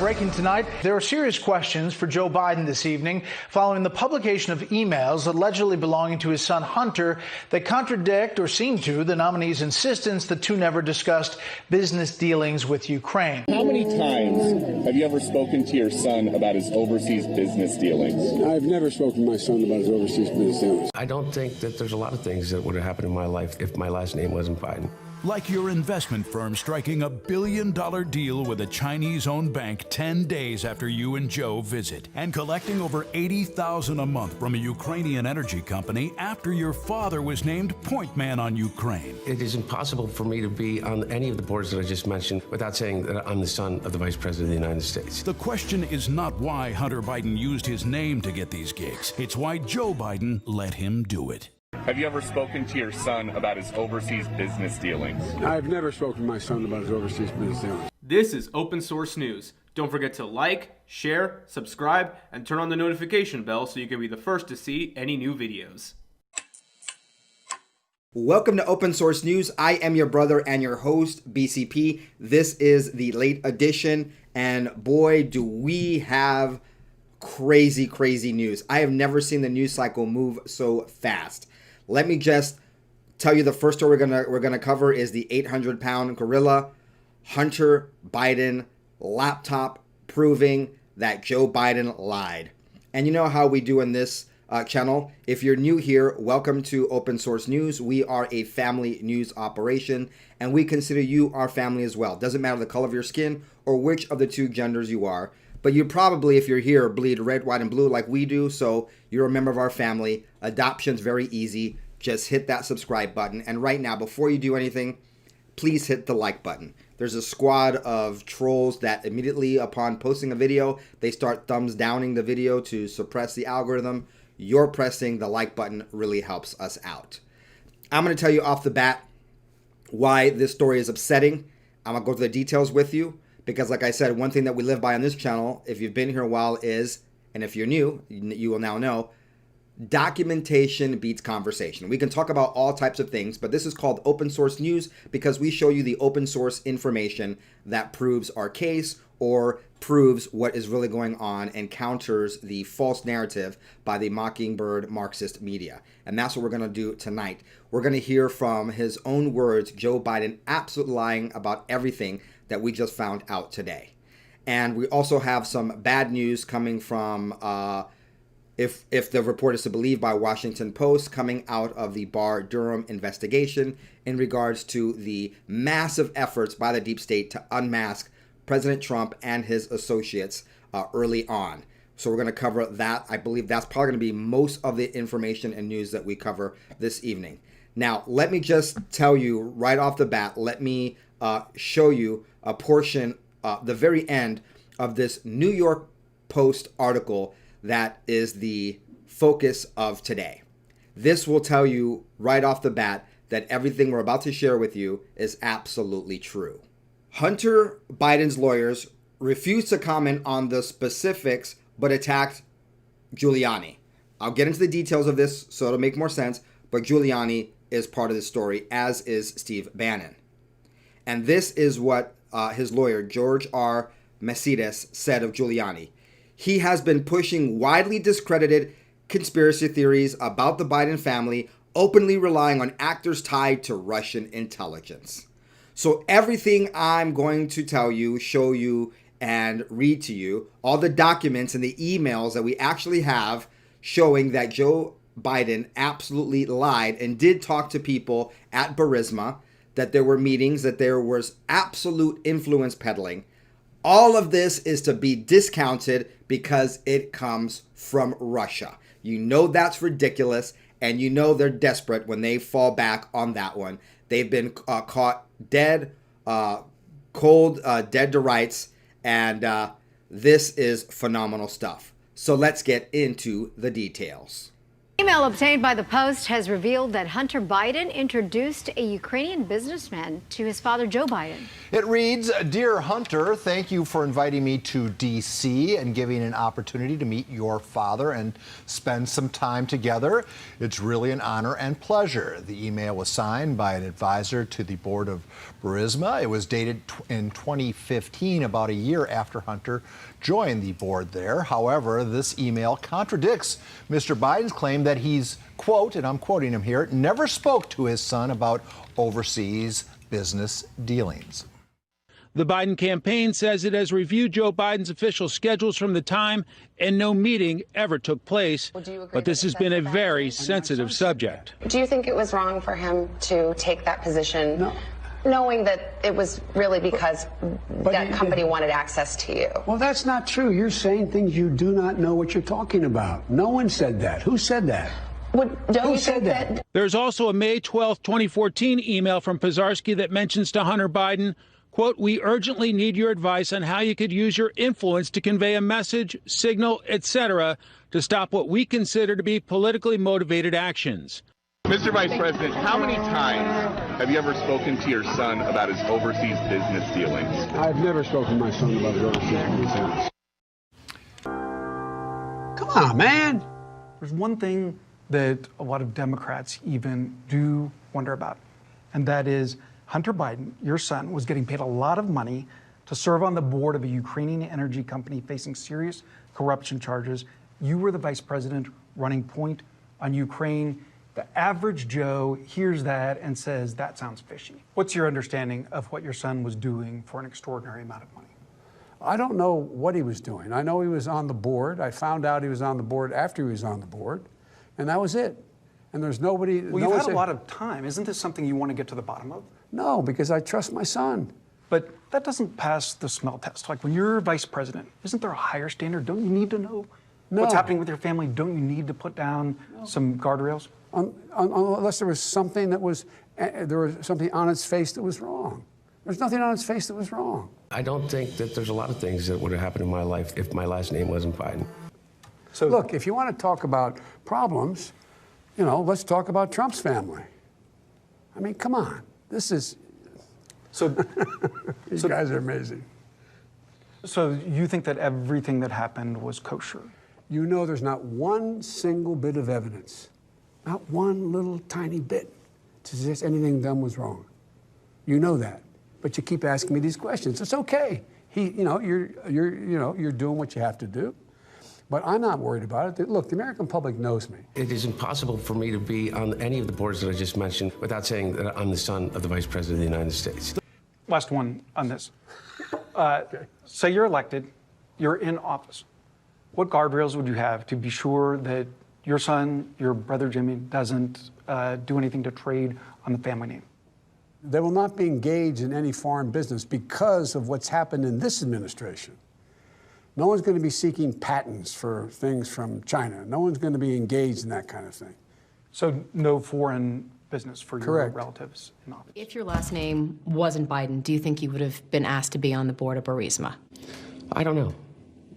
breaking tonight. There are serious questions for Joe Biden this evening following the publication of emails allegedly belonging to his son Hunter that contradict or seem to the nominee's insistence the two never discussed business dealings with Ukraine. How many times have you ever spoken to your son about his overseas business dealings? I've never spoken to my son about his overseas business dealings. I don't think that there's a lot of things that would have happened in my life if my last name wasn't Biden. Like your investment firm striking $1 billion deal with a Chinese-owned bank 10 days after you and Joe visit, and collecting over $80,000 a month from a Ukrainian energy company after your father was named point man on Ukraine. It is impossible for me to be on any of the boards that I just mentioned without saying that I'm the son of the Vice President of the United States. The question is not why Hunter Biden used his name to get these gigs. It's why Joe Biden let him do it. Have you ever spoken to your son about his overseas business dealings? I've never spoken to my son about his overseas business dealings. This is Open Source News. Don't forget to like, share, subscribe, and turn on the notification bell so you can be the first to see any new videos. Welcome to Open Source News. I am your brother and your host, BCP. This is the late edition, and boy, do we have crazy news. I have never seen the news cycle move so fast. Let me just tell you the first story we're gonna cover is the 800-pound gorilla, Hunter Biden laptop proving that Joe Biden lied. And you know how we do in this channel. If you're new here, welcome to Open Source News. We are a family news operation, and we consider you our family as well. Doesn't matter the color of your skin or which of the two genders you are. But you probably, if you're here, bleed red, white, and blue like we do, so you're a member of our family. Adoption's very easy. Just hit that subscribe button. And right now, before you do anything, please hit the like button. There's a squad of trolls that immediately upon posting a video, they start thumbs downing the video to suppress the algorithm. Your pressing the like button really helps us out. I'm going to tell you off the bat why this story is upsetting. I'm going to go through the details with you. Because like I said, one thing that we live by on this channel, if you've been here a while is, and if you're new, you will now know, documentation beats conversation. We can talk about all types of things, but this is called Open Source News because we show you the open source information that proves our case or proves what is really going on and counters the false narrative by the Mockingbird Marxist media. And that's what we're going to do tonight. We're going to hear from his own words, Joe Biden absolutely lying about everything that we just found out today. And we also have some bad news coming from, if the report is to believe, by Washington Post, coming out of the Barr Durham investigation in regards to the massive efforts by the deep state to unmask President Trump and his associates early on. So we're going to cover that. I believe that's probably going to be most of the information and news that we cover this evening. Now, let me just tell you right off the bat, let me show you a portion, the very end of this New York Post article that is the focus of today. This will tell you right off the bat that everything we're about to share with you is absolutely true. Hunter Biden's lawyers refused to comment on the specifics, but attacked Giuliani. I'll get into the details of this so it'll make more sense, but Giuliani is part of the story, as is Steve Bannon. And this is what his lawyer, George R. Mercedes, said of Giuliani. He has been pushing widely discredited conspiracy theories about the Biden family, openly relying on actors tied to Russian intelligence. So everything I'm going to tell you, show you, and read to you, all the documents and the emails that we actually have showing that Joe Biden absolutely lied and did talk to people at Burisma, that there were meetings, that there was absolute influence peddling. All of this is to be discounted because it comes from Russia. You know that's ridiculous, and you know they're desperate when they fall back on that one. They've been caught dead, cold, dead to rights, and this is phenomenal stuff. So let's get into the details. Email obtained by the Post has revealed that Hunter Biden introduced a Ukrainian businessman to his father, Joe Biden. It reads, "Dear Hunter, thank you for inviting me to D.C. and giving an opportunity to meet your father and spend some time together. It's really an honor and pleasure." The email was signed by an advisor to the board of Burisma. It was dated in 2015, about a year after Hunter joined the board there. However, this email contradicts Mr. Biden's claim that he's, quote, and I'm quoting him here, never spoke to his son about overseas business dealings. The Biden campaign says it has reviewed Joe Biden's official schedules from the time, and no meeting ever took place. But this has been a very sensitive subject. Do you think it was wrong for him to take that position? No. Knowing that it was really because that company wanted access to you? Well, that's not true. You're saying things you do not know what you're talking about. No one said that. Who said that? Who said that? There's also a May 12, 2014 email from Pizarski that mentions to Hunter Biden, quote, "We urgently need your advice on how you could use your influence to convey a message, signal, etc., to stop what we consider to be politically motivated actions." Mr. Vice President, how many times have you ever spoken to your son about his overseas business dealings? I've never spoken to my son about his overseas business dealings. Come on, man. There's one thing that a lot of Democrats even do wonder about, and that is Hunter Biden, your son, was getting paid a lot of money to serve on the board of a Ukrainian energy company facing serious corruption charges. You were the vice president running point on Ukraine. The average Joe hears that and says, that sounds fishy. What's your understanding of what your son was doing for an extraordinary amount of money? I don't know what he was doing. I know he was on the board. I found out he was on the board after he was on the board, and that was it. And there's nobody... Well, you've had a lot of time. Isn't this something you want to get to the bottom of? No, because I trust my son. But that doesn't pass the smell test. Like when you're vice president, isn't there a higher standard? Don't you need to know what's happening with your family? Don't you need to put down some guardrails? Unless there was something that was, there was something on its face that was wrong. There's nothing on its face that was wrong. I don't think that there's a lot of things that would have happened in my life if my last name wasn't Biden. So look, if you want to talk about problems, you know, let's talk about Trump's family. I mean, come on. This is... So These guys are amazing. So you think that everything that happened was kosher? You know there's not one single bit of evidence, not one little tiny bit, to suggest anything done was wrong. You know that, but you keep asking me these questions. It's okay. You're doing what you have to do, but I'm not worried about it. Look, the American public knows me. It is impossible for me to be on any of the boards that I just mentioned without saying that I'm the son of the Vice President of the United States. Last one on this. Say you're elected, you're in office. What guardrails would you have to be sure that your son, your brother Jimmy, doesn't do anything to trade on the family name? They will not be engaged in any foreign business because of what's happened in this administration. No one's going to be seeking patents for things from China. No one's going to be engaged in that kind of thing. So no foreign business for your relatives in office? If your last name wasn't Biden, do you think you would have been asked to be on the board of Burisma? I don't know.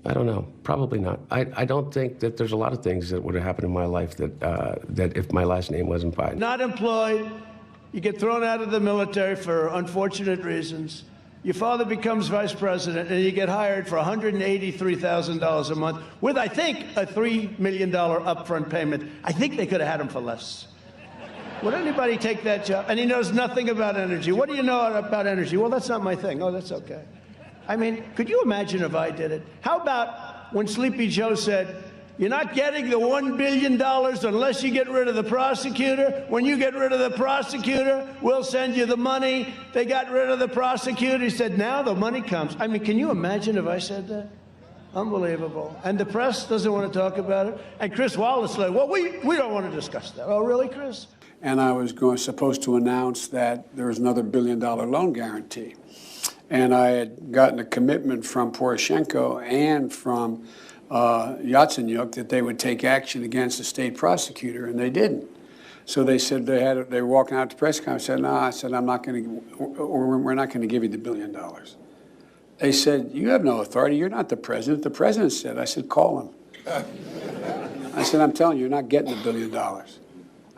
I don't know. Probably not. I don't think that there's a lot of things that would have happened in my life that if my last name wasn't Biden. Not employed. You get thrown out of the military for unfortunate reasons. Your father becomes vice president, and you get hired for $183,000 a month with, I think, a $3 million upfront payment. I think they could have had him for less. Would anybody take that job? And he knows nothing about energy. What do you know about energy? Well, that's not my thing. Oh, that's okay. I mean, could you imagine if I did it? How about when Sleepy Joe said, you're not getting the $1 billion unless you get rid of the prosecutor. When you get rid of the prosecutor, we'll send you the money. They got rid of the prosecutor. He said, now the money comes. I mean, can you imagine if I said that? Unbelievable. And the press doesn't want to talk about it. And Chris Wallace said, well, we don't want to discuss that. Oh, really, Chris? And I was supposed to announce that there was another $1 billion loan guarantee. And I had gotten a commitment from Poroshenko and from Yatsenyuk that they would take action against the state prosecutor, and they didn't. So they said they were walking out to press conference. I said, no, I said, I'm not going to, or we're not going to give you the $1 billion. They said, you have no authority. You're not the president. The president said. I said, call him. I said, I'm telling you, you're not getting $1 billion.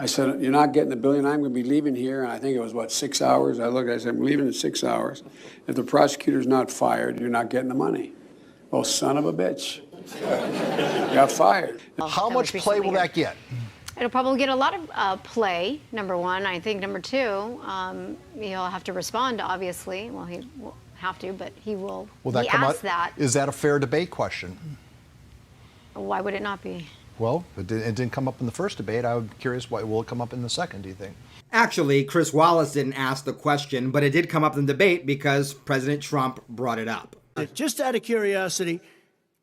I said, you're not getting $1 billion. I'm going to be leaving here. And I think it was, 6 hours? I looked, I said, I'm leaving in 6 hours. If the prosecutor's not fired, you're not getting the money. Well, son of a bitch. Got fired. How much play will that get? It'll probably get a lot of play, number one. I think number two, he'll have to respond, obviously. Well, he will have to, but he will be asked that. Is that a fair debate question? Why would it not be? Well, it didn't come up in the first debate. I'm curious, why will it come up in the second, do you think? Actually, Chris Wallace didn't ask the question, but it did come up in the debate because President Trump brought it up. Just out of curiosity,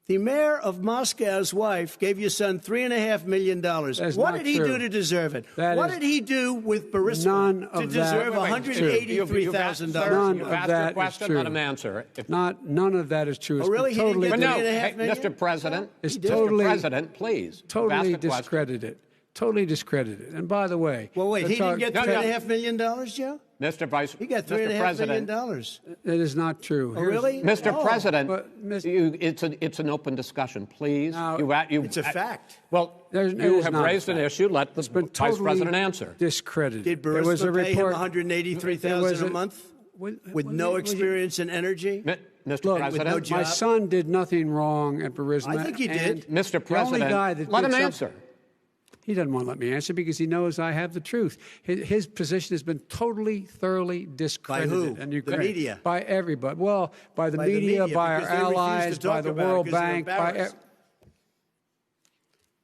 the mayor of Moscow's wife gave your son $3.5 million. What did he do to deserve it? What did he do with Burisma to deserve $183,000? None of that is true. Let him answer. None of that is true. Oh, really? Totally, He didn't get $3.5 million? Mr. President, Mr. President, please. Totally discredited. Totally discredited. And by the way, well, wait, he didn't get $3.5 million, Joe? Mr. Vice, he got $3.5 million. That is not true. Oh, really? Mr. President, it's an open discussion, please. Now, it's a fact. Well, you have raised an issue. Let the Vice President answer. Discredited. Did Burisma pay him $183,000 a month with no experience in energy? Mr. President, my son did nothing wrong at Burisma. I think he did. Mr. President, let him answer. He doesn't want to let me answer because he knows I have the truth. His position has been totally, thoroughly discredited. By who? And the media? By everybody. Well, by the media, by our allies, by the World Bank,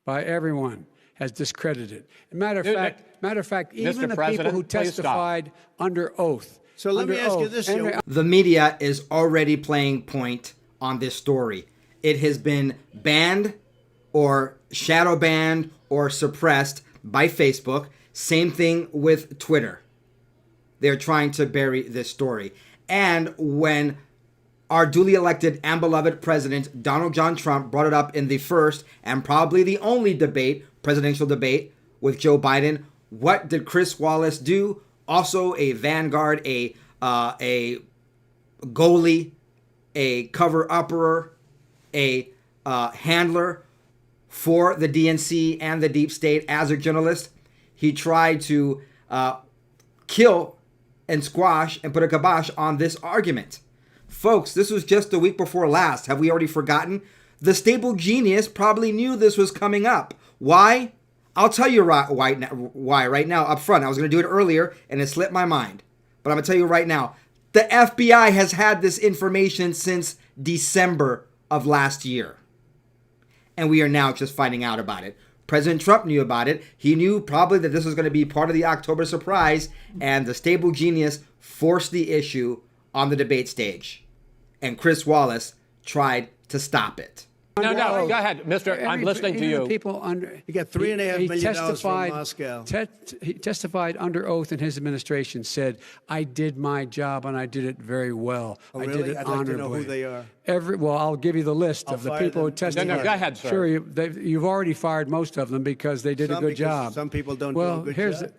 by everyone has discredited. Matter of fact, even the people who testified under oath. So let me ask you this, Joe. The media is already playing point on this story. It has been banned or shadow banned or suppressed by Facebook. Same thing with Twitter. They're trying to bury this story. And when our duly elected and beloved president, Donald John Trump, brought it up in the first and probably the only presidential debate with Joe Biden, what did Chris Wallace do? Also a vanguard, a goalie, a cover-upper, a handler for the DNC and the deep state as a journalist. He tried to kill and squash and put a kibosh on this argument. Folks, this was just the week before last. Have we already forgotten? The stable genius probably knew this was coming up. Why? I'll tell you why right now up front. I was going to do it earlier and it slipped my mind. But I'm going to tell you right now. The FBI has had this information since December of last year. And we are now just finding out about it. President Trump knew about it. He knew probably that this was going to be part of the October surprise, and the stable genius forced the issue on the debate stage. And Chris Wallace tried to stop it. No, go ahead, Mr. I'm listening to you. He got $3.5 million from Moscow. He testified under oath in his administration, said, I did my job and I did it very well. Oh, I really? did it I'd honorably. like to know who they are. Well, I'll give you the list of the people who testified. No, go ahead, sir. Sure, you've already fired most of them because they did a good job. Some people don't do a good job.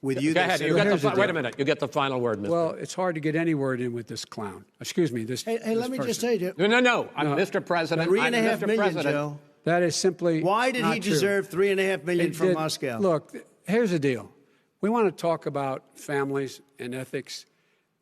With you, go ahead. Wait a minute. You get the final word, Mr. Well, it's hard to get any word in with this clown. Excuse me. Hey, let me just say, No. I'm Mr. President. $3.5 million, Joe. That is simply Why did he deserve $3.5 million from Moscow? Look, here's the deal. We want to talk about families and ethics.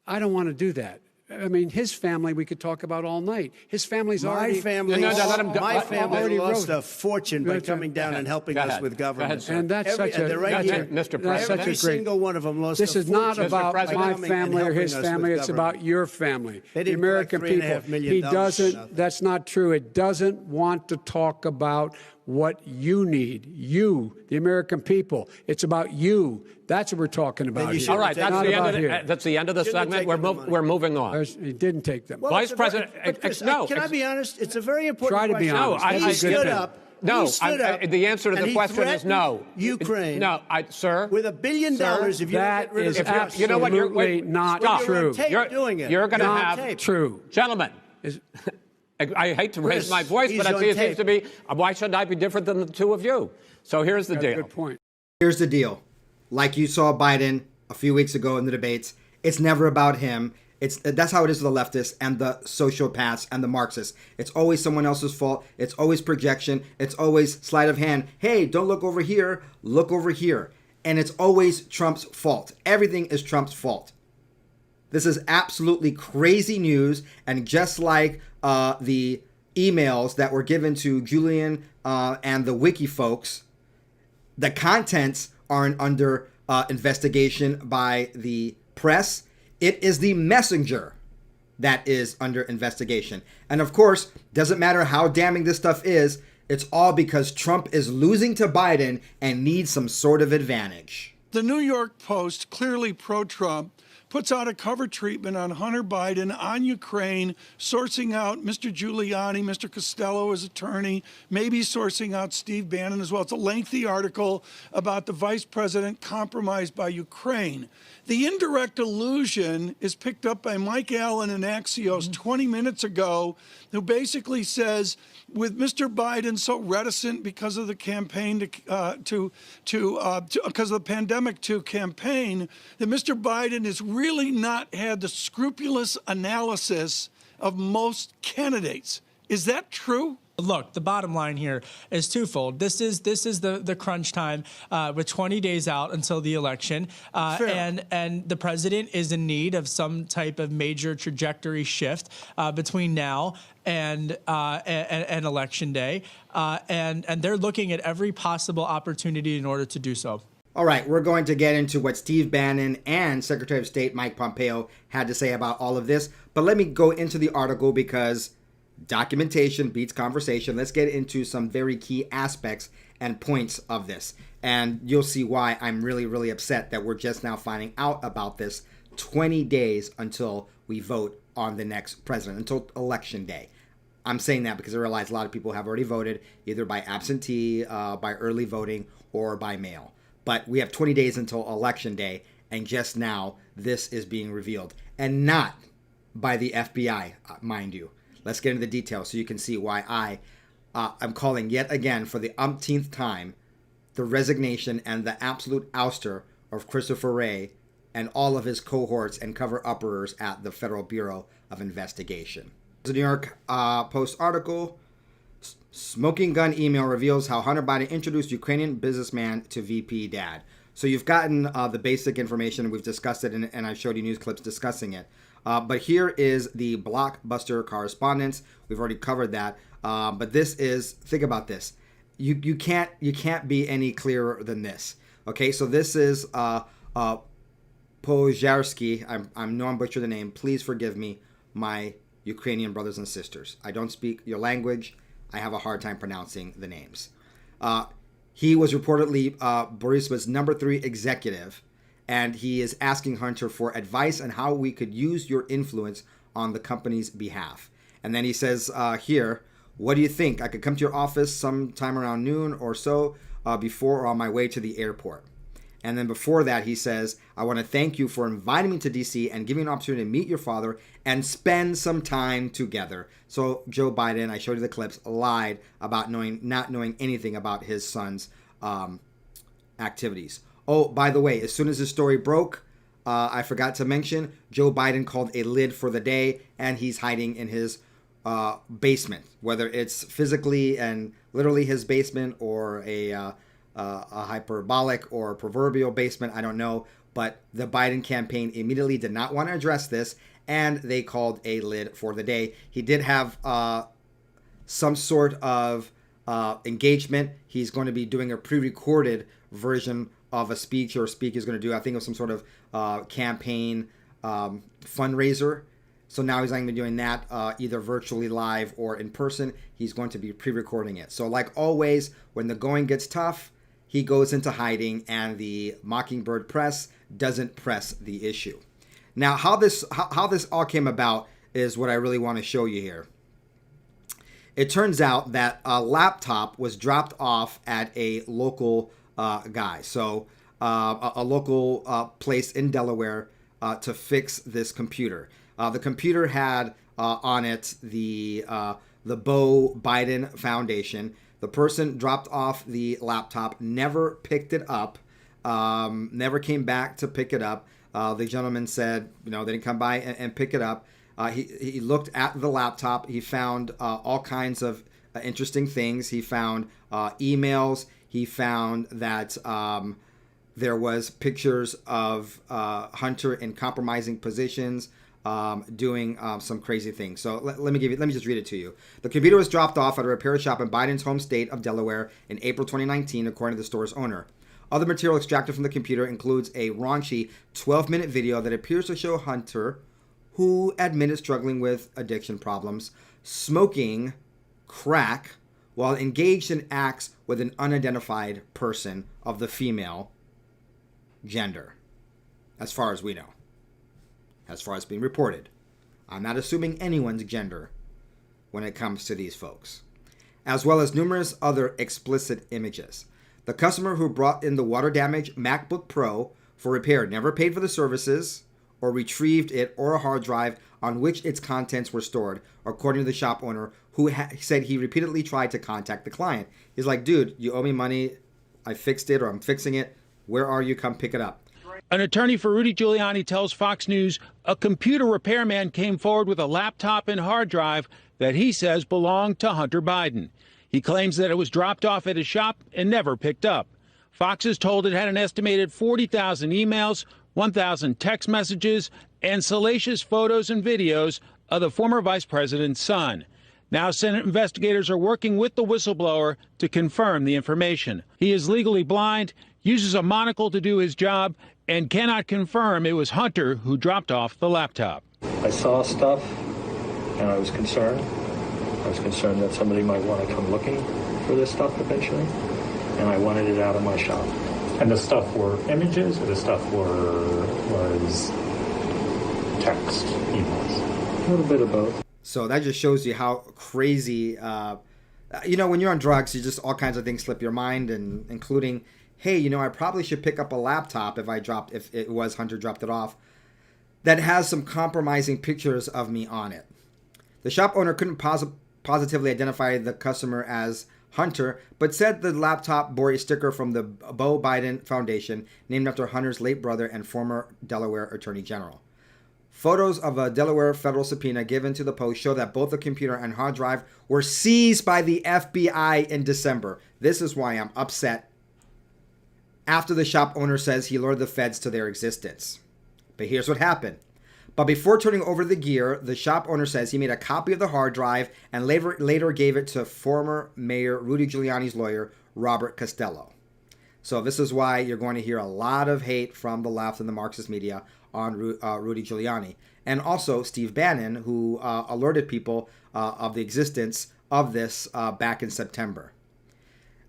I don't want to do that. I mean, his family we could talk about all night. His family's already... My family lost a fortune by coming down and helping us with government. And that's such a... Mr. President. Every single one of them lost a fortune. This is not about my family or his family. It's about your family, the American people. He doesn't... That's not true. It doesn't want to talk about what you need, you, the American people. It's about you. That's what we're talking about here. All right, that's the end of the segment. We're moving on. He didn't take them. Well, Vice President, can I be honest? It's a very important question. Try to be honest. He stood up. No, the answer to the question is no. Ukraine. No, sir. With $1 billion, if you that is absolutely not true. You're going to have true, gentlemen. I hate to raise my voice, but it seems to be, why shouldn't I be different than the two of you? So here's the deal. Good point. Here's the deal. Like you saw Biden a few weeks ago in the debates, it's never about him. That's how it is with the leftists and the sociopaths and the Marxists. It's always someone else's fault. It's always projection. It's always sleight of hand. Hey, don't look over here. Look over here. And it's always Trump's fault. Everything is Trump's fault. This is absolutely crazy news. And just like the emails that were given to Julian and the Wiki folks, the contents aren't under investigation by the press. It is the messenger that is under investigation. And of course, doesn't matter how damning this stuff is, it's all because Trump is losing to Biden and needs some sort of advantage. The New York Post, clearly pro-Trump, puts out a cover treatment on Hunter Biden, on Ukraine, sourcing out Mr. Giuliani, Mr. Costello, his attorney, maybe sourcing out Steve Bannon as well. It's a lengthy article about the vice president compromised by Ukraine. The indirect allusion is picked up by Mike Allen in Axios 20 minutes ago, who basically says, with Mr. Biden so reticent because of the campaign because of the pandemic to campaign, that Mr. Biden has really not had the scrupulous analysis of most candidates. Is that true? Look, the bottom line here is twofold. This is the crunch time with 20 days out until the election, and the president is in need of some type of major trajectory shift between now and election day, and they're looking at every possible opportunity in order to do so. All right, we're going to get into what Steve Bannon and Secretary of State Mike Pompeo had to say about all of this, but let me go into the article because documentation beats conversation. Let's get into some very key aspects and points of this. And you'll see why I'm really, really upset that we're just now finding out about this 20 days until we vote on the next president, until election day. I'm saying that because I realize a lot of people have already voted either by absentee, by early voting, or by mail. But we have 20 days until election day, and just now this is being revealed. And not by the FBI, mind you. Let's get into the details so you can see why I'm calling yet again for the umpteenth time the resignation and the absolute ouster of Christopher Wray and all of his cohorts and cover-uppers at the Federal Bureau of Investigation. The New York Post article, Smoking Gun Email Reveals How Hunter Biden Introduced Ukrainian Businessman to VP Dad. So you've gotten the basic information. We've discussed it, and I showed you news clips discussing it. But here is the blockbuster correspondence. We've already covered that. But this is, think about this. You can't be any clearer than this. Okay, so this is Pojarski. I know I'm butchering the name. Please forgive me, my Ukrainian brothers and sisters. I don't speak your language. I have a hard time pronouncing the names. He was reportedly Burisma's number 3 executive. And he is asking Hunter for advice on how we could use your influence on the company's behalf. And then he says here, what do you think? I could come to your office sometime around noon or so before or on my way to the airport. And then before that, he says, I want to thank you for inviting me to D.C. and giving me an opportunity to meet your father and spend some time together. So Joe Biden, I showed you the clips, lied about not knowing anything about his son's activities. Oh, by the way, as soon as this story broke, I forgot to mention, Joe Biden called a lid for the day, and he's hiding in his basement, whether it's physically and literally his basement or a hyperbolic or proverbial basement, I don't know. But the Biden campaign immediately did not want to address this, and they called a lid for the day. He did have some sort of engagement. He's going to be doing a pre-recorded version of a speech, or a speak he's going to do. I think it was some sort of campaign fundraiser. So now he's not going to be doing that either virtually live or in person. He's going to be pre-recording it. So like always, when the going gets tough, he goes into hiding, and the Mockingbird press doesn't press the issue. Now, how this all came about is what I really want to show you here. It turns out that a laptop was dropped off at a local guy. So a local place in Delaware to fix this computer. The computer had on it the Beau Biden Foundation. The person dropped off the laptop, never picked it up, never came back to pick it up. The gentleman said, they didn't come by and pick it up. He looked at the laptop. He found all kinds of interesting things. He found emails. He found that there was pictures of Hunter in compromising positions, doing some crazy things. So let me just read it to you. The computer was dropped off at a repair shop in Biden's home state of Delaware in April 2019, according to the store's owner. Other material extracted from the computer includes a raunchy 12-minute video that appears to show Hunter, who admitted struggling with addiction problems, smoking crack while engaged in acts with an unidentified person of the female gender, as far as we know, as far as being reported. I'm not assuming anyone's gender when it comes to these folks, as well as numerous other explicit images. The customer who brought in the water-damaged MacBook Pro for repair never paid for the services or retrieved it or a hard drive on which its contents were stored, according to the shop owner, who said he repeatedly tried to contact the client. He's like, dude, you owe me money. I fixed it, or I'm fixing it. Where are you? Come pick it up. An attorney for Rudy Giuliani tells Fox News a computer repairman came forward with a laptop and hard drive that he says belonged to Hunter Biden. He claims that it was dropped off at his shop and never picked up. Fox is told it had an estimated 40,000 emails, 1,000 text messages, and salacious photos and videos of the former vice president's son. Now, Senate investigators are working with the whistleblower to confirm the information. He is legally blind, uses a monocle to do his job, and cannot confirm it was Hunter who dropped off the laptop. I saw stuff, and I was concerned. I was concerned that somebody might want to come looking for this stuff eventually, and I wanted it out of my shop. And the stuff were images, or the stuff was text, emails? A little bit of both. So that just shows you how crazy, when you're on drugs, you just all kinds of things slip your mind, and including, hey, I probably should pick up a laptop if it was Hunter dropped it off, that has some compromising pictures of me on it. The shop owner couldn't positively identify the customer as Hunter, but said the laptop bore a sticker from the Beau Biden Foundation, named after Hunter's late brother and former Delaware Attorney General. Photos of a Delaware federal subpoena given to the Post show that both the computer and hard drive were seized by the FBI in December. This is why I'm upset. After the shop owner says he lured the feds to their existence. But here's what happened. But before turning over the gear, the shop owner says he made a copy of the hard drive and later gave it to former Mayor Rudy Giuliani's lawyer, Robert Costello. So this is why you're going to hear a lot of hate from the left and the Marxist media on Rudy Giuliani. And also Steve Bannon, who alerted people of the existence of this back in September.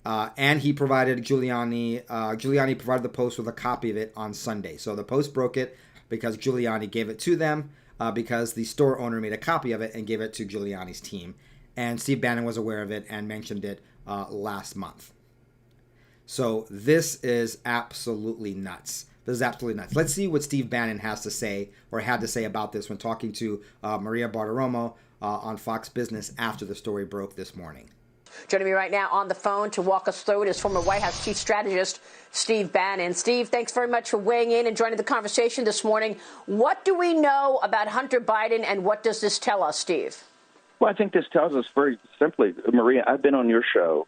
And he provided Giuliani provided the Post with a copy of it on Sunday. So the Post broke it because Giuliani gave it to them, because the store owner made a copy of it and gave it to Giuliani's team. And Steve Bannon was aware of it and mentioned it last month. So this is absolutely nuts. Let's see what Steve Bannon has to say, or had to say, about this when talking to Maria Bartiromo on Fox Business after the story broke this morning. Joining me right now on the phone to walk us through it is former White House Chief Strategist Steve Bannon. Steve, thanks very much for weighing in and joining the conversation this morning. What do we know about Hunter Biden, and what does this tell us, Steve? Well, I think this tells us very simply, Maria, I've been on your show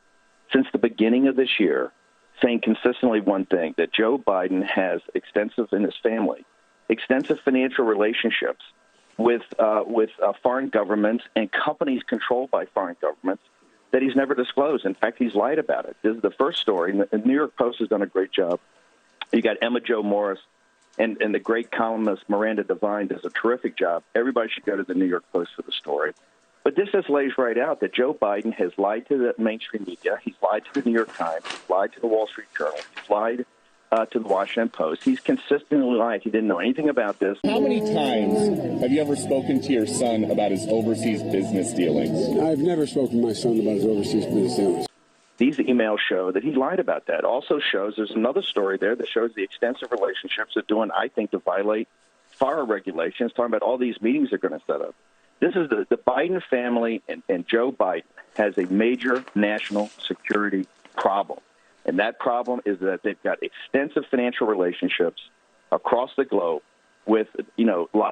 since the beginning of this year saying consistently one thing, that Joe Biden has extensive financial relationships with foreign governments and companies controlled by foreign governments that he's never disclosed. In fact, he's lied about it. This is the first story, and the New York Post has done a great job. You got Emma Jo Morris and the great columnist Miranda Devine does a terrific job. Everybody should go to the New York Post for the story. But this just lays right out that Joe Biden has lied to the mainstream media. He's lied to the New York Times. He's lied to the Wall Street Journal. He's lied to the Washington Post. He's consistently lied. He didn't know anything about this. How many times have you ever spoken to your son about his overseas business dealings? I've never spoken to my son about his overseas business dealings. These emails show that he lied about that. Also shows there's another story there that shows the extensive relationships they're doing, I think, to violate FARA regulations, talking about all these meetings they're going to set up. This is the Biden family and Joe Biden has a major national security problem. And that problem is that they've got extensive financial relationships across the globe with,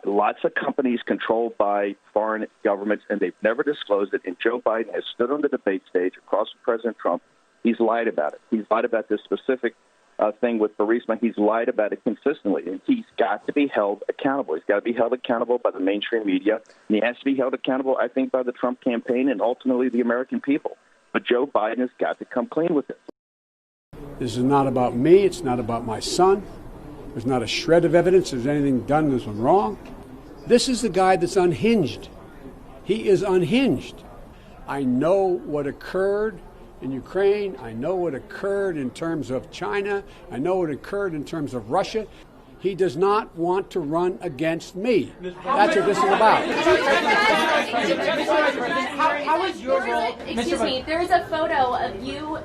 lots of companies controlled by foreign governments, and they've never disclosed it. And Joe Biden has stood on the debate stage across from President Trump. He's lied about it. He's lied about this specific thing with Burisma. He's lied about it consistently, and he's got to be held accountable. He's got to be held accountable by the mainstream media, and he has to be held accountable, I think, by the Trump campaign and ultimately the American people. But Joe Biden has got to come clean with it. This is not about me. It's not about my son. There's not a shred of evidence there's anything done that's wrong. This is the guy that's unhinged. He is unhinged. I know what occurred in Ukraine. I know what occurred in terms of China. I know what occurred in terms of Russia. He does not want to run against me. That's what this is about. How is your role? Excuse me, there's a photo of you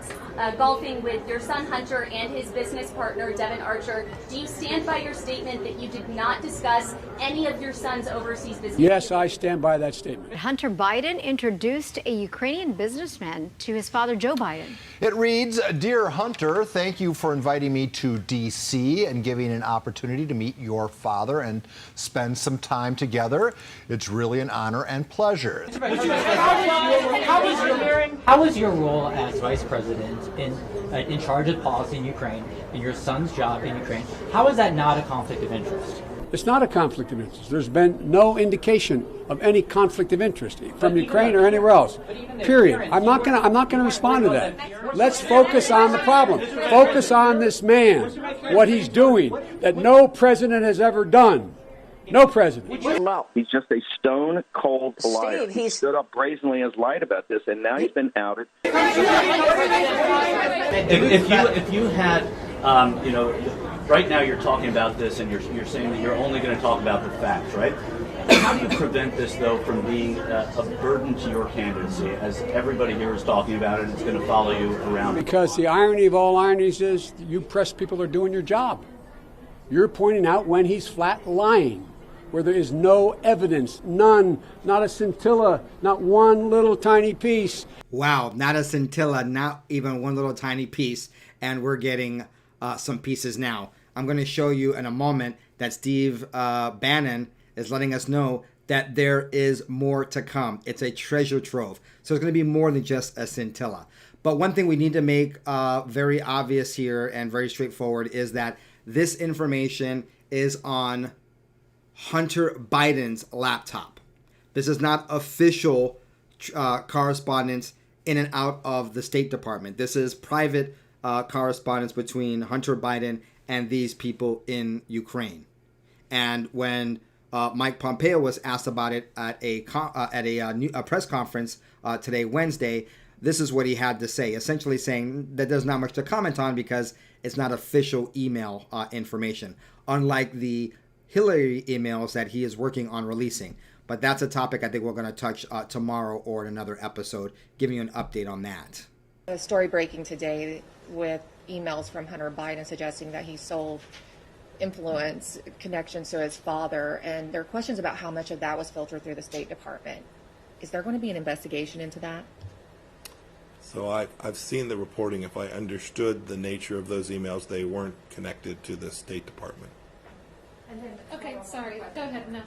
golfing with your son Hunter and his business partner Devin Archer. Do you stand by your statement that you did not discuss any of your son's overseas business? Yes, I stand by that statement. Hunter Biden introduced a Ukrainian businessman to his father, Joe Biden. It reads, "Dear Hunter, thank you for inviting me to D.C. and giving an opportunity to meet your father and spend some time together. It's really an honor and pleasure." How is your role as vice president in charge of policy in Ukraine and your son's job in Ukraine? How is that not a conflict of interest? It's not a conflict of interest. There's been no indication of any conflict of interest from Ukraine or anywhere else. Period. I'm not gonna respond to that. Let's focus on the problem. Focus on this man, what he's doing that no president has ever done. No president. He's just a stone cold liar. He stood up brazenly and has lied about this, and now he's been outed. If you had, right now you're talking about this, and you're saying that you're only going to talk about the facts, right? How do you prevent this, though, from being a burden to your candidacy, as everybody here is talking about it, and it's going to follow you around? Because the irony of all ironies is you press people are doing your job. You're pointing out when he's flat lying, where there is no evidence, none, not a scintilla, not one little tiny piece. Wow, not a scintilla, not even one little tiny piece. And we're getting some pieces now. I'm going to show you in a moment that Steve Bannon is letting us know that there is more to come. It's a treasure trove. So it's going to be more than just a scintilla. But one thing we need to make very obvious here and very straightforward is that this information is on Hunter Biden's laptop. This is not official correspondence in and out of the State Department. This is private correspondence between Hunter Biden and these people in Ukraine. And when Mike Pompeo was asked about it at a press conference today, Wednesday, this is what he had to say, essentially saying that there's not much to comment on because it's not official email information, unlike the Hillary emails that he is working on releasing. But that's a topic I think we're going to touch tomorrow or in another episode, giving you an update on that. A story breaking today with emails from Hunter Biden suggesting that he sold influence connections to his father, and there are questions about how much of that was filtered through the State Department. Is there going to be an investigation into that? So I've seen the reporting. If I understood the nature of those emails, they weren't connected to the State Department. Okay, sorry. Go ahead. No.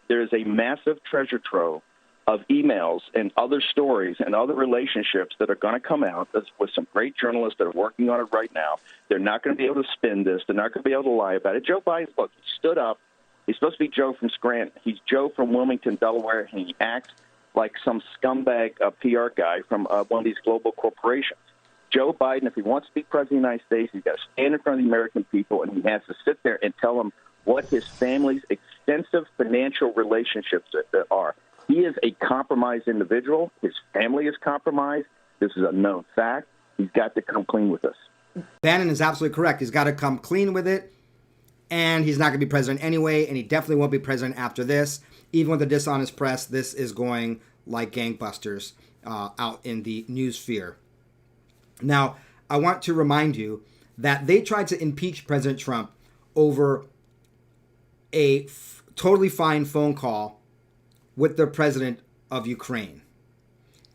There is a massive treasure trove of emails and other stories and other relationships that are going to come out with some great journalists that are working on it right now. They're not going to be able to spin this. They're not going to be able to lie about it. Joe Biden, look, he stood up. He's supposed to be Joe from Scranton. He's Joe from Wilmington, Delaware, and he acts like some scumbag PR guy from one of these global corporations. Joe Biden, if he wants to be president of the United States, he's got to stand in front of the American people, and he has to sit there and tell them what his family's extensive financial relationships are. He is a compromised individual. His family is compromised. This is a known fact. He's got to come clean with this. Bannon is absolutely correct. He's got to come clean with it, and he's not going to be president anyway, and he definitely won't be president after this. Even with the dishonest press, this is going like gangbusters out in the news sphere. Now, I want to remind you that they tried to impeach President Trump over a totally fine phone call with the president of Ukraine.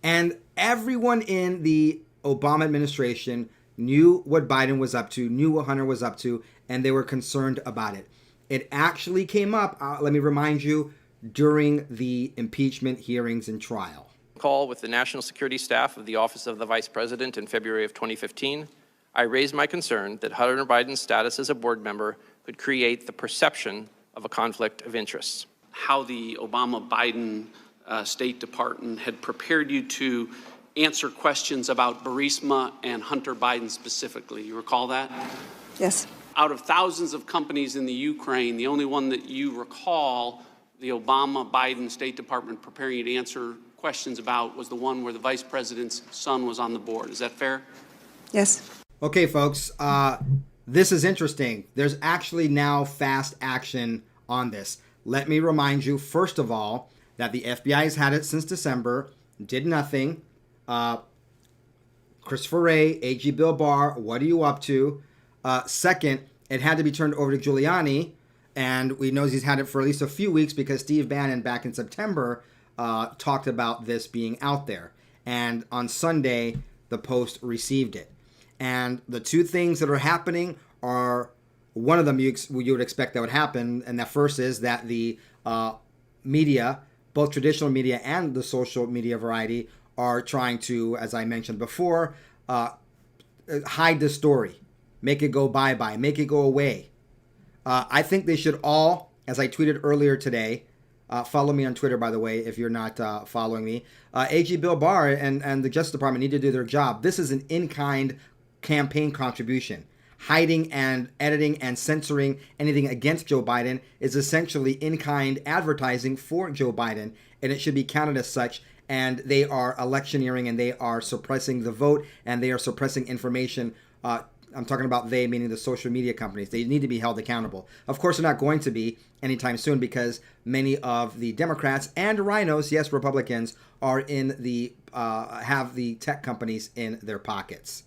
And everyone in the Obama administration knew what Biden was up to, knew what Hunter was up to, and they were concerned about it. It actually came up, let me remind you, during the impeachment hearings and trial. Call with the National Security Staff of the Office of the Vice President in February of 2015, I raised my concern that Hunter Biden's status as a board member could create the perception of a conflict of interests. How the Obama-Biden State Department had prepared you to answer questions about Burisma and Hunter Biden specifically. You recall that? Yes. Out of thousands of companies in the Ukraine, the only one that you recall the Obama-Biden State Department preparing you to answer questions about was the one where the vice president's son was on the board. Is that fair? Yes. Okay, folks, this is interesting. There's actually now fast action on this. Let me remind you, first of all, that the FBI has had it since December, did nothing. Christopher Wray, AG Bill Barr, what are you up to? Second, it had to be turned over to Giuliani, and we know he's had it for at least a few weeks because Steve Bannon back in September talked about this being out there. And on Sunday, the Post received it. And the two things that are happening are, one of them you would expect that would happen, and that first is that the media, both traditional media and the social media variety, are trying to, as I mentioned before, hide the story, make it go bye-bye, make it go away. I think they should all, as I tweeted earlier today, follow me on Twitter, by the way, if you're not following me. AG Bill Barr and the Justice Department need to do their job. This is an in-kind campaign contribution. Hiding and editing and censoring anything against Joe Biden is essentially in-kind advertising for Joe Biden, and it should be counted as such. And they are electioneering, and they are suppressing the vote, and they are suppressing information. I'm talking about they, meaning the social media companies. They need to be held accountable. Of course, they're not going to be anytime soon because many of the Democrats and rhinos, yes, Republicans, are in the have the tech companies in their pockets.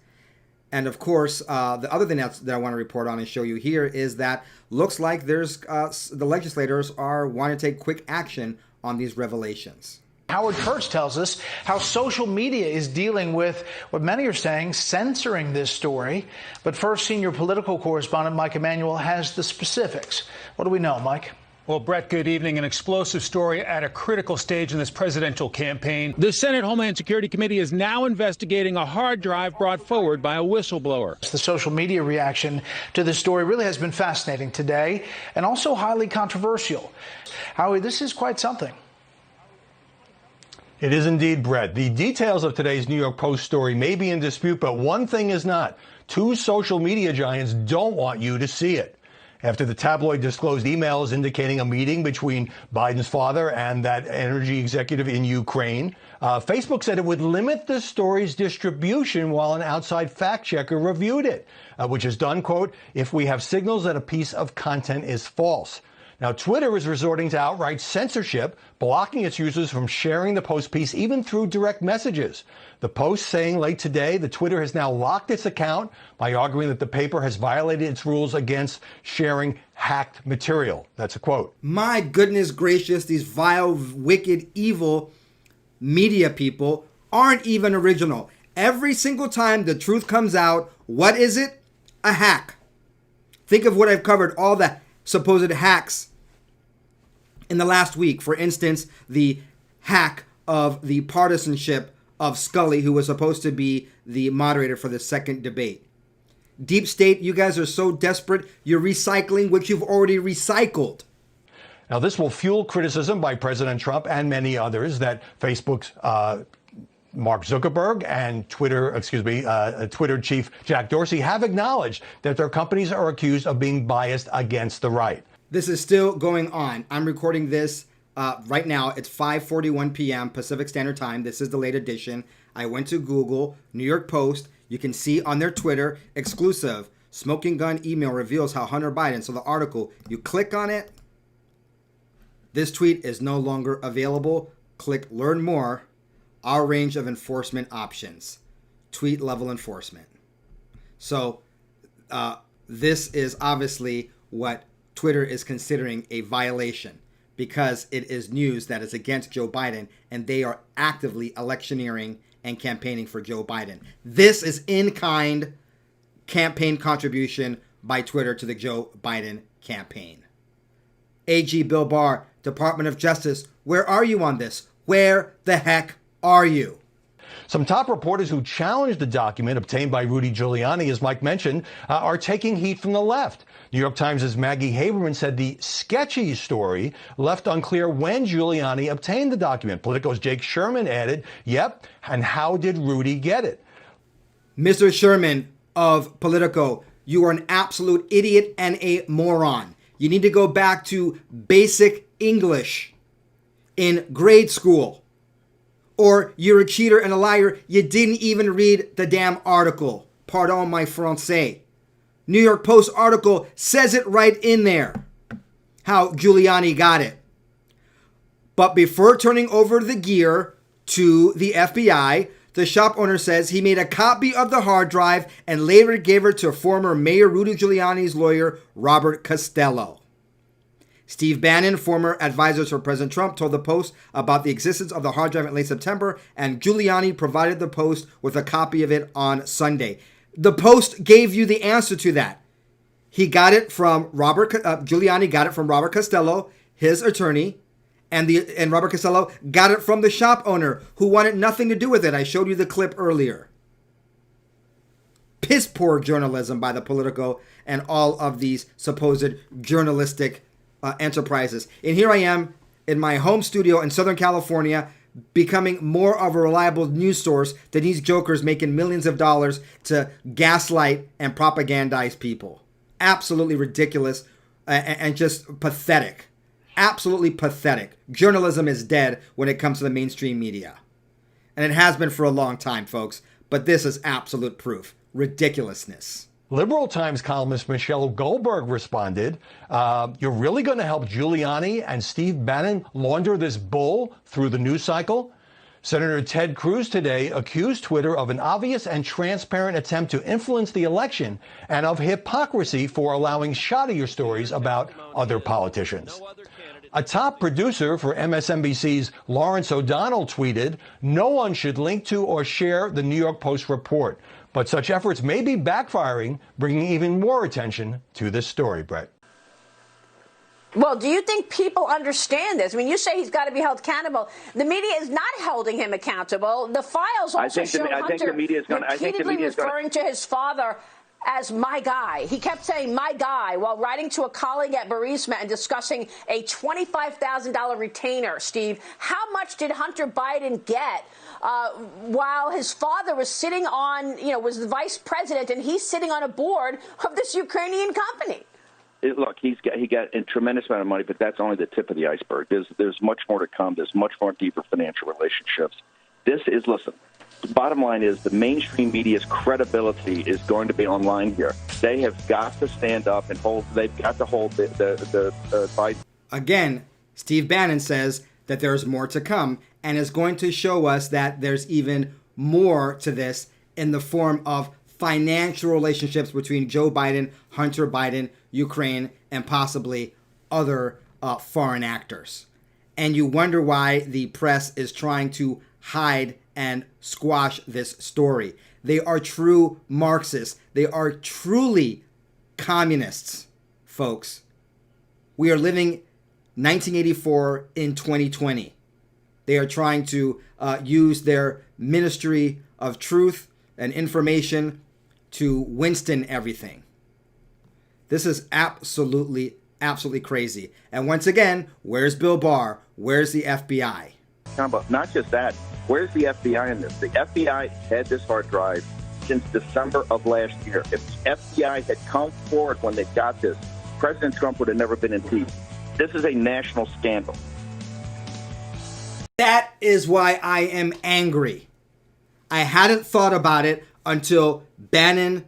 And of course, the other thing that I want to report on and show you here is that looks like there's the legislators are wanting to take quick action on these revelations. Howard Kurtz tells us how social media is dealing with what many are saying, censoring this story. But first, senior political correspondent Mike Emanuel has the specifics. What do we know, Mike? Well, Brett, good evening. An explosive story at a critical stage in this presidential campaign. The Senate Homeland Security Committee is now investigating a hard drive brought forward by a whistleblower. The social media reaction to this story really has been fascinating today and also highly controversial. Howie, this is quite something. It is indeed, Brett. The details of today's New York Post story may be in dispute, but one thing is not. Two social media giants don't want you to see it. After the tabloid disclosed emails indicating a meeting between Biden's father and that energy executive in Ukraine, Facebook said it would limit the story's distribution while an outside fact checker reviewed it, which is done, quote, if we have signals that a piece of content is false. Now, Twitter is resorting to outright censorship, blocking its users from sharing the Post piece even through direct messages. The Post saying late today that Twitter has now locked its account by arguing that the paper has violated its rules against sharing hacked material. That's a quote. My goodness gracious, these vile, wicked, evil media people aren't even original. Every single time the truth comes out, what is it? A hack. Think of what I've covered, all the supposed hacks in the last week. For instance, the hack of the partisanship of Scully, who was supposed to be the moderator for the second debate. Deep State, you guys are so desperate, you're recycling what you've already recycled. Now, this will fuel criticism by President Trump and many others that Facebook's Mark Zuckerberg and Twitter chief Jack Dorsey have acknowledged that their companies are accused of being biased against the right. This is still going on. I'm recording this right now. It's 5:41 p.m. Pacific Standard Time. This is the late edition. I went to Google, New York Post. You can see on their Twitter, exclusive, smoking gun email reveals how Hunter Biden. So the article, you click on it. This tweet is no longer available. Click learn more. Our range of enforcement options. Tweet level enforcement. So this is obviously what Twitter is considering a violation because it is news that is against Joe Biden and they are actively electioneering and campaigning for Joe Biden. This is in-kind campaign contribution by Twitter to the Joe Biden campaign. AG Bill Barr, Department of Justice, where are you on this? Where the heck are you? Some top reporters who challenged the document obtained by Rudy Giuliani, as Mike mentioned, are taking heat from the left. New York Times' Maggie Haberman said the sketchy story left unclear when Giuliani obtained the document. Politico's Jake Sherman added, yep, and how did Rudy get it? Mr. Sherman of Politico, you are an absolute idiot and a moron. You need to go back to basic English in grade school. Or you're a cheater and a liar. You didn't even read the damn article. Pardon my français. New York Post article says it right in there, how Giuliani got it. But before turning over the gear to the FBI, the shop owner says he made a copy of the hard drive and later gave it to former Mayor Rudy Giuliani's lawyer, Robert Costello. Steve Bannon, former advisor for President Trump, told the Post about the existence of the hard drive in late September, and Giuliani provided the Post with a copy of it on Sunday. The Post gave you the answer to that. He got it from Giuliani got it from Robert Costello, his attorney, and Robert Costello got it from the shop owner who wanted nothing to do with it. I showed you the clip earlier. Piss poor journalism by the Politico and all of these supposed journalistic enterprises. And here I am in my home studio in Southern California, becoming more of a reliable news source than these jokers making millions of dollars to gaslight and propagandize people. Absolutely ridiculous and just pathetic. Absolutely pathetic. Journalism is dead when it comes to the mainstream media. And it has been for a long time, folks. But this is absolute proof. Ridiculousness. Liberal Times columnist Michelle Goldberg responded, you're really going to help Giuliani and Steve Bannon launder this bull through the news cycle? Senator Ted Cruz today accused Twitter of an obvious and transparent attempt to influence the election and of hypocrisy for allowing shoddier stories about other politicians. A top producer for MSNBC's Lawrence O'Donnell tweeted, no one should link to or share the New York Post report. But such efforts may be backfiring, bringing even more attention to this story, Brett. Well, do you think people understand this? I mean, you say he's got to be held accountable. The media is not holding him accountable. The files also show Hunter repeatedly referring to his father as my guy. He kept saying my guy while writing to a colleague at Burisma and discussing a $25,000 retainer. Steve, how much did Hunter Biden get while his father was sitting on, was the vice president, and he's sitting on a board of this Ukrainian company? Look, he got a tremendous amount of money, but that's only the tip of the iceberg. There's much more to come. There's much more deeper financial relationships. Listen, the bottom line is the mainstream media's credibility is going to be on line here. They have got to stand up and they've got to hold the Biden. Again, Steve Bannon says that there's more to come and is going to show us that there's even more to this in the form of financial relationships between Joe Biden, Hunter Biden, Ukraine, and possibly other foreign actors. And you wonder why the press is trying to hide and squash this story. They are true Marxists. They are truly communists, folks. We are living 1984 in 2020. They are trying to use their ministry of truth and information to Winston everything. This is absolutely crazy. And once again, where's Bill Barr? Where's the FBI? Not just that. Where's the FBI in this? The FBI had this hard drive since December of last year. If the FBI had come forward when they got this, President Trump would have never been impeached. This is a national scandal. That is why I am angry. I hadn't thought about it until Bannon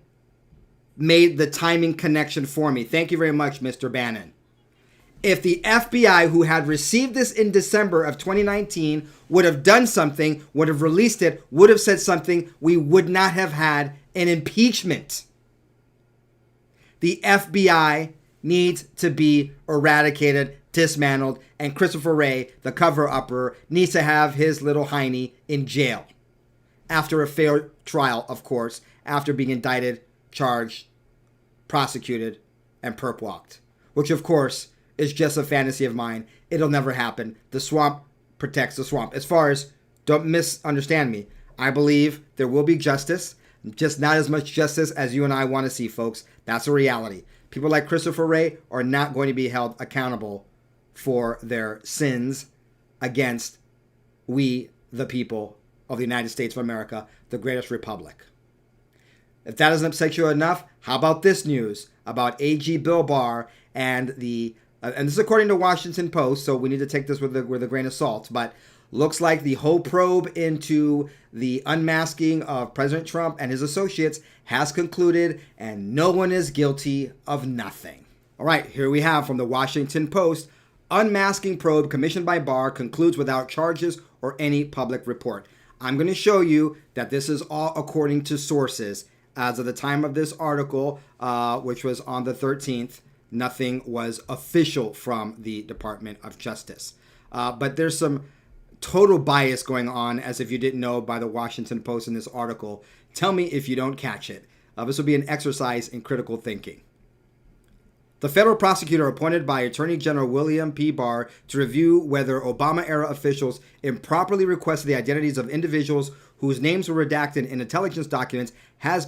made the timing connection for me. Thank you very much, Mr. Bannon. If the FBI, who had received this in December of 2019, would have done something, would have released it, would have said something, we would not have had an impeachment. The FBI needs to be eradicated, dismantled, and Christopher Wray, the cover-upper, needs to have his little hiney in jail. After a fair trial, of course, after being indicted charged, prosecuted, and perp walked, which of course is just a fantasy of mine. It'll never happen. The swamp protects the swamp. As far as, don't misunderstand me, I believe there will be justice, just not as much justice as you and I want to see, folks. That's a reality. People like Christopher Wray are not going to be held accountable for their sins against we, the people of the United States of America, the greatest republic. If that doesn't upset you enough, how about this news about AG Bill Barr and and this is according to Washington Post, so we need to take this with a grain of salt, but looks like the whole probe into the unmasking of President Trump and his associates has concluded, and no one is guilty of nothing. All right, here we have from the Washington Post, unmasking probe commissioned by Barr concludes without charges or any public report. I'm going to show you that this is all according to sources. As of the time of this article, which was on the 13th, nothing was official from the Department of Justice. But there's some total bias going on, as if you didn't know, by the Washington Post in this article. Tell me if you don't catch it. This will be an exercise in critical thinking. The federal prosecutor appointed by Attorney General William P. Barr to review whether Obama-era officials improperly requested the identities of individuals whose names were redacted in intelligence documents has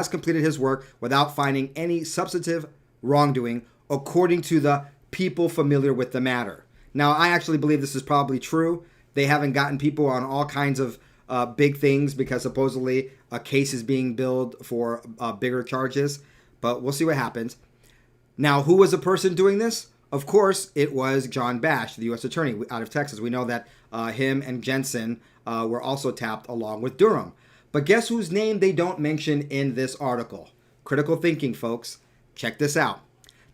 completed his work without finding any substantive wrongdoing, according to the people familiar with the matter. Now, I actually believe this is probably true. They haven't gotten people on all kinds of big things because supposedly a case is being billed for bigger charges, but we'll see what happens. Now, who was the person doing this? Of course, it was John Bash, the U.S. Attorney out of Texas. We know that him and Jensen were also tapped along with Durham. But guess whose name they don't mention in this article? Critical thinking, folks. Check this out.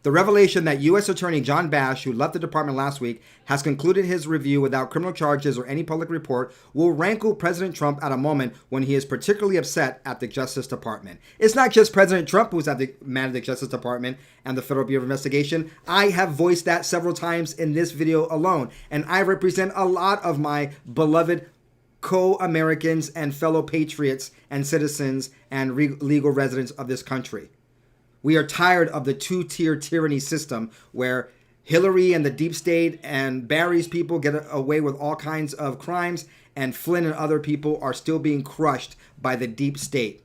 The revelation that U.S. Attorney John Bash, who left the department last week, has concluded his review without criminal charges or any public report will rankle President Trump at a moment when he is particularly upset at the Justice Department. It's not just President Trump who's mad at the Justice Department and the Federal Bureau of Investigation. I have voiced that several times in this video alone, and I represent a lot of my beloved co-Americans and fellow patriots and citizens and legal residents of this country. We are tired of the two-tier tyranny system where Hillary and the deep state and Barry's people get away with all kinds of crimes, and Flynn and other people are still being crushed by the deep state.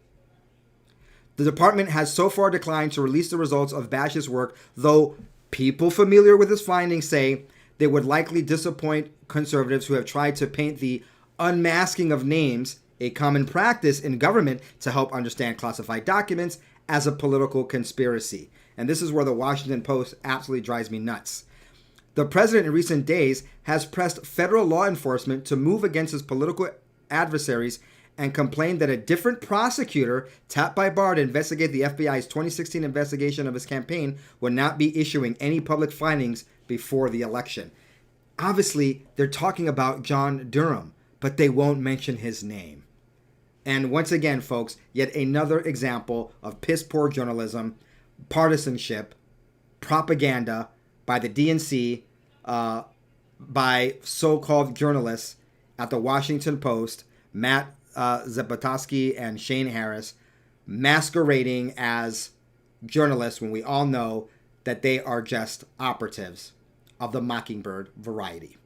The department has so far declined to release the results of Bash's work, though people familiar with his findings say they would likely disappoint conservatives who have tried to paint the unmasking of names, a common practice in government to help understand classified documents, as a political conspiracy. And this is where the Washington Post absolutely drives me nuts. The president in recent days has pressed federal law enforcement to move against his political adversaries and complained that a different prosecutor tapped by Barr to investigate the FBI's 2016 investigation of his campaign would not be issuing any public findings before the election. Obviously, they're talking about John Durham, but they won't mention his name. And once again, folks, yet another example of piss-poor journalism, partisanship, propaganda by the DNC, by so-called journalists at the Washington Post, Matt Zapotosky and Shane Harris, masquerading as journalists when we all know that they are just operatives of the Mockingbird variety.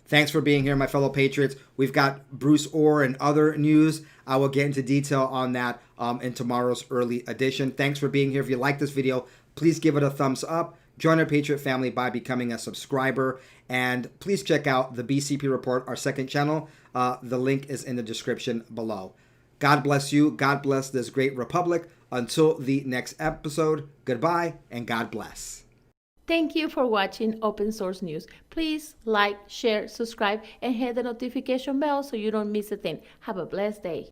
Thanks for being here, my fellow patriots. We've got Bruce Orr and other news. I will get into detail on that in tomorrow's early edition. Thanks for being here. If you like this video, please give it a thumbs up. Join our Patriot family by becoming a subscriber. And please check out the BCP Report, our second channel. The link is in the description below. God bless you. God bless this great republic. Until the next episode, goodbye and God bless. Thank you for watching Open Source News. Please like, share, subscribe, and hit the notification bell so you don't miss a thing. Have a blessed day.